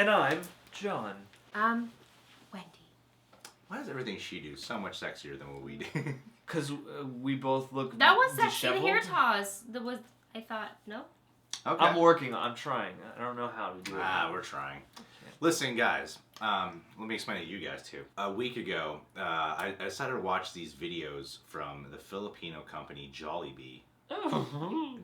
And I'm John. Wendy. Why does everything she do so much sexier than what we do? Because we both look That was sexy. The disheveled. hair toss. I thought, no? Okay. I'm trying. I don't know how to do it. We're trying. Listen, guys. Let me explain it to you guys, too. A week ago, I decided to watch these videos from the Filipino company Jollibee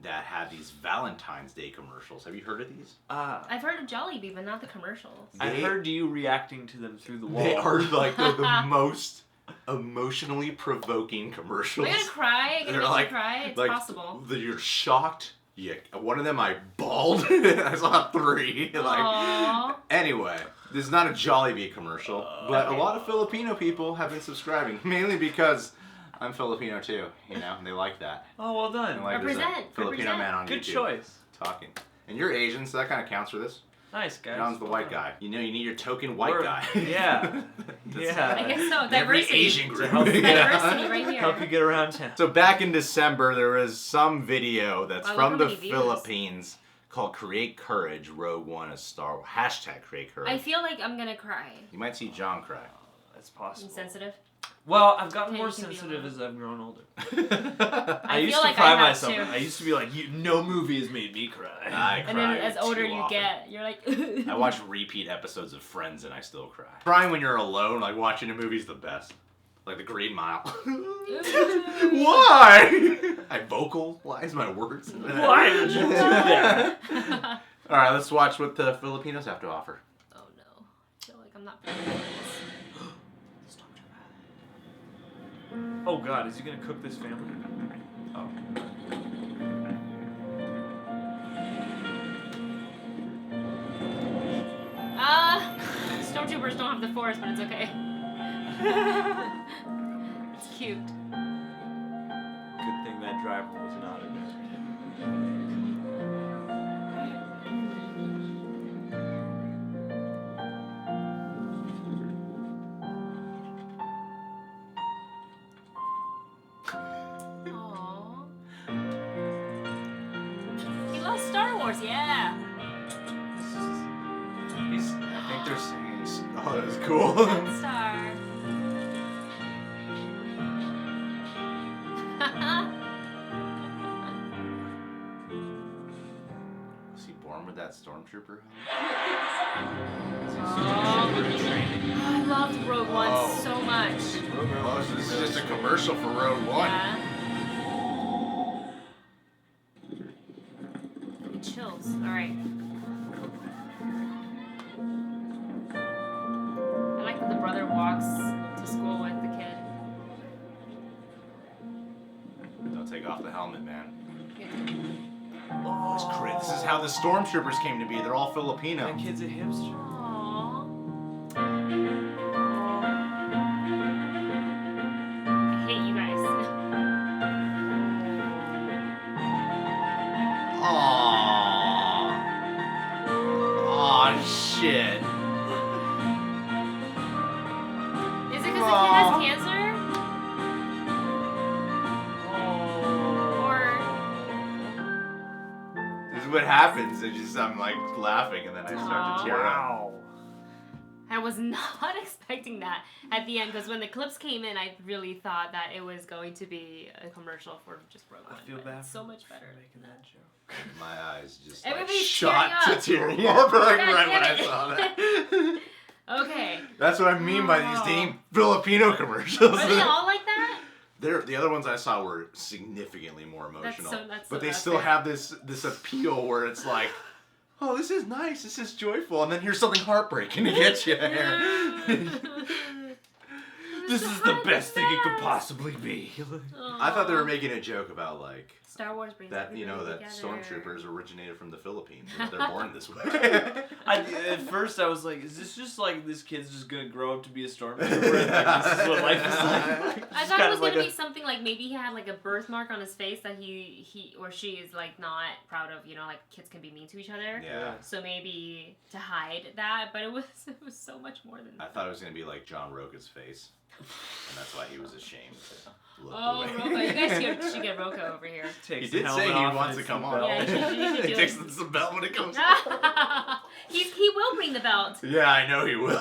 that had these Valentine's Day commercials. Have you heard of these? I've heard of Jollibee, but not the commercials. I heard you reacting to them through the wall. They are like the most emotionally provoking commercials. Am I gonna cry? Am I gonna make you cry? It's like, possible. You're shocked. Yeah, one of them I bawled. I saw 3. Aww. Anyway, this is not a Jollibee commercial, but a lot of Filipino people have been subscribing, mainly because I'm Filipino too, you know, and they like that. Oh, well done. Like Represent. Filipino man on Good YouTube choice. talking. And you're Asian, so that kind of counts for this. Nice, guys. John's the white guy. You know, you need your token white guy. Yeah. Yeah. I guess so. Every Diversity. Asian group. Diversity right here. Help you get around town. So back in December, there was some video that's Wow, from look the how many views. Philippines called Create Courage, Rogue One, a Star Wars. # Create Courage. I feel like I'm gonna cry. You might see John cry. That's possible. Insensitive? Well, I've gotten Okay, more you can be sensitive alone. as I've grown older. I used feel to like cry I have myself. too. I used to be like, no movie has made me cry. I And then cry as older too you often. get, you're like... I watch repeat episodes of Friends and I still cry. Crying when you're alone, like watching a movie is the best. Like The Green Mile. Why? I vocalize my words. Why did you do that? Alright, let's watch what the Filipinos have to offer. Oh no. I feel like I'm not prepared for this. Oh God, is he gonna cook this family? Oh. Stormtroopers don't have the Force, but it's okay. It's cute. Good thing that driver was not a nerd. Aww. He loves Star Wars, yeah. I think they're saying, oh, that was cool. Death Star. Was he born with that stormtrooper? I loved Rogue One Oh. so much. Oh, so this is just a commercial for Rogue One. Yeah. Chills. Alright. I like that the brother walks to school with the kid. Don't take off the helmet, man. Oh, It's great. This is how the stormtroopers came to be. They're all Filipino. That kid's a hipster. Aww. I hate you guys. Aww. Aw, shit. Is it because the kid has cancer? Or This is what happens. I'm like laughing and then I start to tear up. Wow. I was not expecting that at the end, because when the clips came in, I really thought that it was going to be a commercial for just Rogue One. I feel but bad it's for so much better. making that joke. My eyes just Everybody's shot tearing to up. tearing up like God right damn when I it. saw that. Okay. That's what I mean by these Oh. damn Filipino commercials. Are they all like that? The other ones I saw were significantly more emotional. That's but they that's still fair. have this appeal where it's like, oh, this is nice, this is joyful, and then here's something heartbreaking to get you there. This is the best thing it could possibly be. I thought they were making a joke about like Star Wars brings that, you know, everybody that together. stormtroopers originated from the Philippines. You know, they're born this way. At first I was like, is this just like this kid's just gonna grow up to be a stormtrooper and like this is what life is like? I Just thought kind it was of like gonna be something like maybe he had like a birthmark on his face that he or she is like not proud of. You know, like kids can be mean to each other. Yeah. So maybe to hide that, but it was so much more than I that. thought it was gonna be like John Roca's face, and that's why he was ashamed to look Oh, away. Roca, you guys should get Roca over here. He Takes the did say helmet he off wants and to come it's on. the Yeah, you should He do takes it. the belt when it comes. He will bring the belt. Yeah, I know he will.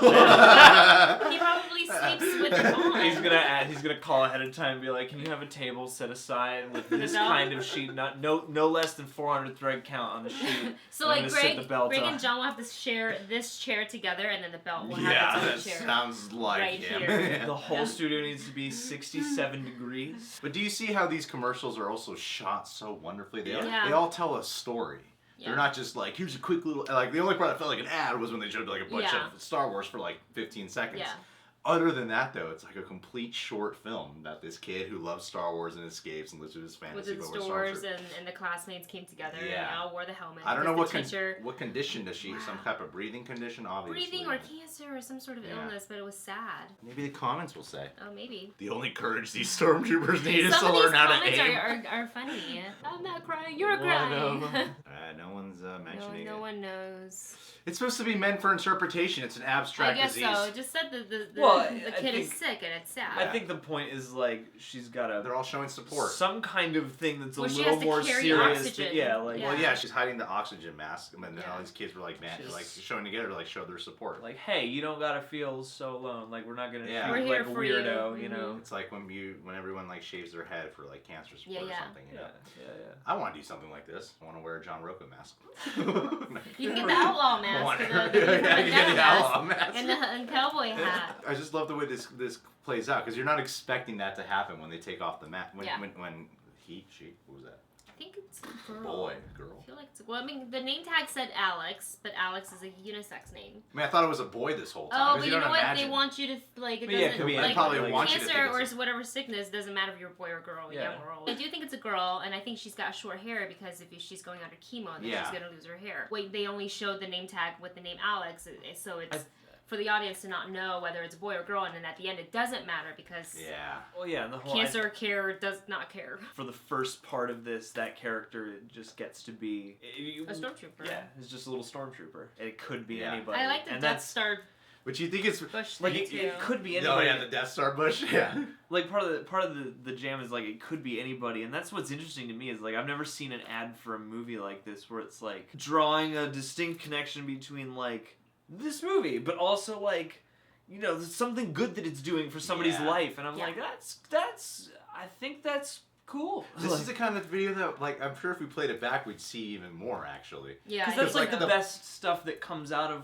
He probably sleeps with it on. He's gonna call ahead of time and be like, can you have a table set aside with this belt? kind of sheet, no less than 400 thread count on the sheet. So I'm like gonna sit the belt Greg on. and John will have to share this chair together, and then the belt will Yeah, have that its own chair. sounds like Right him. here. The whole studio needs to be 67 degrees. But do you see how these commercials are also shot so wonderfully? Yeah. They all tell a story. Yeah. They're not just like, here's a quick little, like the only part that felt like an ad was when they showed like a bunch Yeah. of Star Wars for like 15 seconds. Yeah. Other than that, though, it's like a complete short film that this kid who loves Star Wars and escapes and lives with his fantasy. With the but with stores Stormtrooper. and the classmates came together Yeah. and they all wore the helmet. I don't know because what condition does she? Wow. Some type of breathing condition, obviously. breathing or cancer or some sort of Yeah. illness, but it was sad. Maybe the comments will say. Oh, maybe. The only courage these stormtroopers need is Some to of these learn how to comments aim. are funny. I'm not crying, you're One crying. of them. No one's mentioning No it. one knows. It's supposed to be meant for interpretation. It's an abstract I guess disease. so. It just said the Well, kid I is think- sick and it's sad. I think the point is like she's got They're all showing support. some kind of thing that's Well, a she little has to more carry serious. oxygen. Yeah, like Yeah. Well, yeah, she's hiding the oxygen mask, and then Yeah. all these kids were like, man, She's- like showing together to like show their support. like, hey, you don't gotta feel so alone. Like we're not gonna Yeah. treat We're you here like a for you. weirdo, you Mhm. know. It's like when everyone like shaves their head for like cancer support Yeah, yeah. or something. You know? Yeah. I want to do something like this. I want to wear a John Rocco mask. You can get the outlaw mask. Wonder- for the yeah, you get the mask outlaw mask. and cowboy hat. I just love the way this plays out because you're not expecting that to happen when they take off the mask. When Yeah. when she, what was that? I think it's a girl. Boy, I girl. feel like it's well. I mean, the name tag said Alex, but Alex is a unisex name. I mean, I thought it was a boy this whole time. Oh, 'cause but you don't know what? imagine. They want you to like. It But yeah, it doesn't could be like any- probably want you to cancer think or it's- whatever sickness doesn't matter if you're a boy or girl, Yeah. young or old. I do think it's a girl, and I think she's got short hair because if she's going under chemo, then Yeah. she's gonna lose her hair. Wait, they only showed the name tag with the name Alex, so it's. For the audience to not know whether it's a boy or girl, and then at the end it doesn't matter because Yeah. Well, yeah, and the whole cancer care does not care. for the first part of this, that character just gets to be A stormtrooper. Yeah, it's just a little stormtrooper. It could be Yeah. anybody. I like the and Death that's Star But you think it's bush like thing it, too. it could be oh anybody. yeah, the Death Star bush. Yeah. Like part of the jam is like it could be anybody, and that's what's interesting to me is like I've never seen an ad for a movie like this where it's like drawing a distinct connection between like this movie, but also like you know something good that it's doing for somebody's Yeah. life, and I'm Yeah. like I think that's cool. This is the kind of video that, like, I'm sure if we played it back, we'd see even more, actually. Yeah, Because I that's think like so. the best stuff that comes out of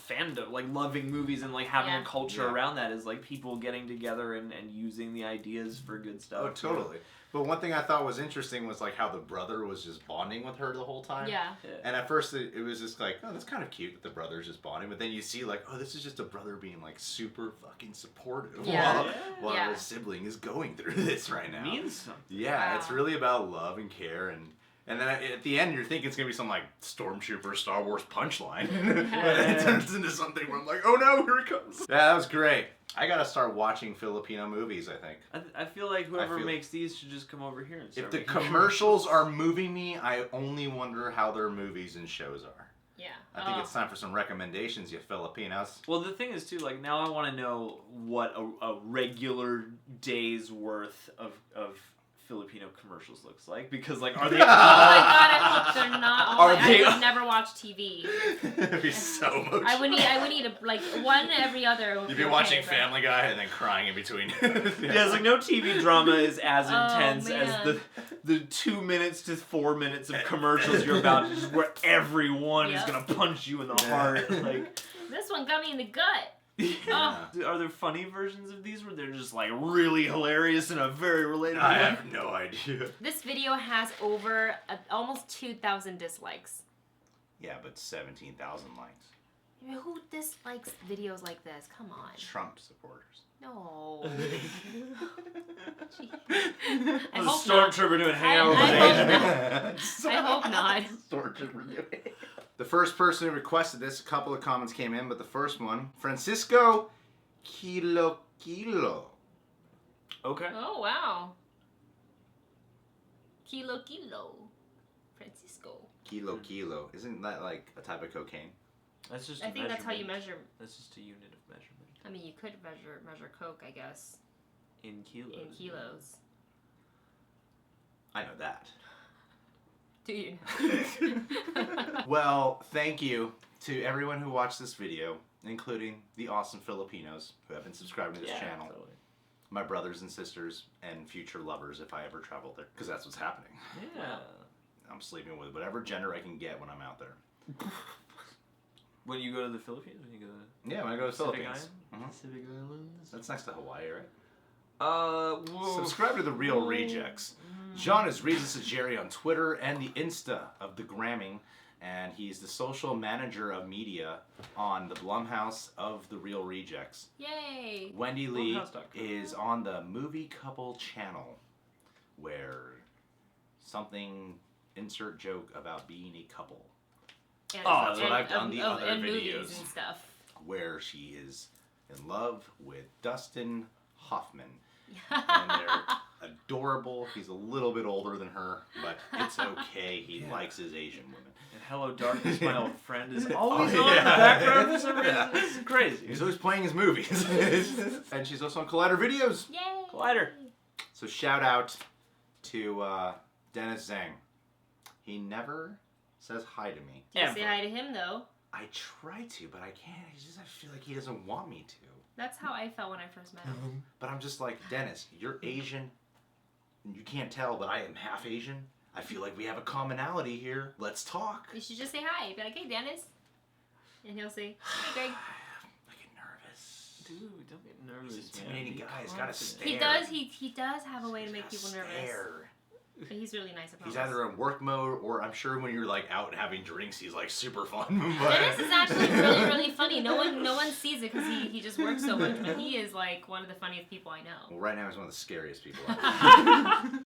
fandom, like loving movies and like having Yeah. a culture Yeah. around that is like people getting together and using the ideas for good stuff. Oh, totally. But one thing I thought was interesting was, like, how the brother was just bonding with her the whole time. Yeah. Yeah. And at first, it was just like, oh, that's kind of cute that the brother's just bonding. But then you see, like, oh, this is just a brother being, like, super fucking supportive Yeah. while Yeah. his sibling is going through this right now. It means something. Yeah, Wow. it's really about love and care, and then at the end you're thinking it's gonna be some like Stormtrooper Star Wars punchline, but it turns into something where I'm like, oh no, here it comes. Yeah, that was great. I gotta start watching Filipino movies. I think I feel like whoever feel- makes these should just come over here and start if the making commercials are moving me, I only wonder how their movies and shows are. Yeah. I think it's time for some recommendations, you Filipinos. Well, the thing is too, like now I want to know what a regular day's worth of Filipino commercials looks like because like are they? Oh my god, I hope they're not. Oh Are my, they- I would never watch TV. It'd be so much. I would need like one every other. You'd be okay, watching but- Family Guy and then crying in between. Yeah, it's like no TV drama is as Oh, intense as man. the 2 minutes to 4 minutes of commercials you're about to just where everyone is Yep. gonna punch you in the heart. Like, This one got me in the gut. Yeah. are there funny versions of these where they're just like really hilarious in a very relatable I way? have no idea. This video has over almost 2,000 dislikes. Yeah, but 17,000 likes. I mean, who dislikes videos like this? Come on. Trump supporters. No. The I hope not. stormtrooper doing I hangout with hope Asian. I hope not. The first person who requested this, a couple of comments came in, but the first one, Francisco Kilo. Okay. Oh, wow. Kilo. Francisco. Kilo. Isn't that like a type of cocaine? That's just. I a think that's how you measurement. measure. That's just a unit of measurement I mean, you could measure coke, I guess, in kilos. in kilos. I know that. Do you? Well, thank you to everyone who watched this video, including the awesome Filipinos who have been subscribing to this channel, Totally. my brothers and sisters, and future lovers if I ever travel there, because that's what's happening. Yeah. I'm sleeping with whatever gender I can get when I'm out there. When you go to the Philippines, when you go to Yeah, when I go to the Pacific Philippines. Islands? Pacific Islands. That's next to Hawaii, right? Whoa. Subscribe to The Real Rejects. John is Reezus Jerry on Twitter and the Insta of the Gramming, and he's the social manager of media on the Blumhouse of The Real Rejects. Yay! Wendy Lee Blumhouse.com. is on the Movie Couple channel, where something insert joke about being a couple, And, Oh, that's what I've done the other and videos. movies and stuff. where she is in love with Dustin Hoffman. And they're adorable. He's a little bit older than her, but it's okay. He likes his Asian women. And Hello Darkness, my old friend, is always Oh, on in the yeah. background for some reason. It's crazy. He's always playing his movies. And she's also on Collider Videos. Yay! Collider. So shout out to Dennis Zhang. He never says hi to me. Do you Ever. say hi to him though? I try to, but I can't. I feel like he doesn't want me to. That's how I felt when I first met him. But I'm just like, Dennis, you're Asian. You can't tell, but I am half Asian. I feel like we have a commonality here. Let's talk. You should just say hi. Be like, hey, Dennis. And he'll say, hey, Greg. I get nervous. Dude, don't get nervous. He's an intimidating man. guy. He's Be gotta confident. stare. He does have a way to make people nervous. Stare. But he's really nice about He's it. either in work mode, or I'm sure when you're like out having drinks, he's like super fun. But Dennis is actually really, really funny. No one sees it because he just works so much, but he is like one of the funniest people I know. Well, right now he's one of the scariest people. I know.